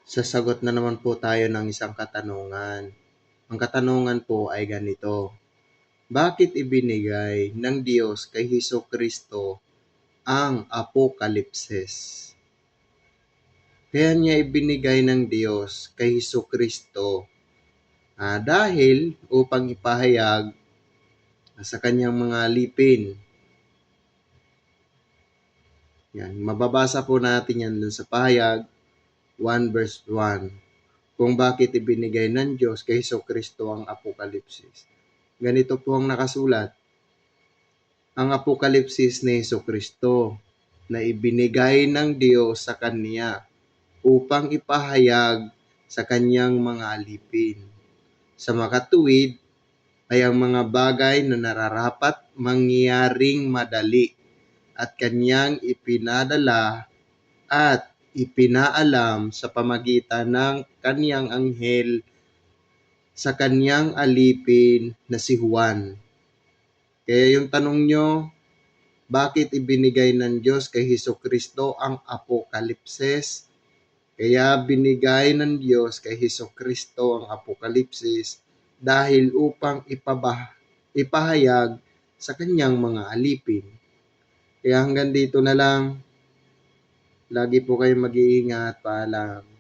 Sasagot na naman po tayo ng isang katanungan. Ang katanungan po ay ganito: bakit ibinigay ng Diyos kay Hesukristo ang Apokalipsis? Kaya niya ibinigay ng Diyos kay Hesukristo dahil upang ipahayag sa kanyang mga alipin. Yan, mababasa po natin yan dun sa Pahayag 1 verse 1. Kung bakit ibinigay ng Diyos kay Hesukristo ang Apokalipsis. Ganito po ang nakasulat. Ang Apokalipsis ni Hesukristo na ibinigay ng Diyos sa Kanya upang ipahayag sa Kanyang mga alipin. Sa makatuwid ay ang mga bagay na nararapat mangyaring madali at Kanyang ipinadala at ipinaalam sa pamagitan ng Kanyang anghel sa Kanyang alipin na si Juan. Kaya yung tanong nyo, bakit ibinigay ng Diyos kay Hesukristo ang Apokalipsis? Kaya binigay ng Diyos kay Hesukristo ang Apokalipsis dahil upang ipahayag sa Kanyang mga alipin. Kaya hanggang dito na lang. Lagi po kayong mag-iingat. Paalam.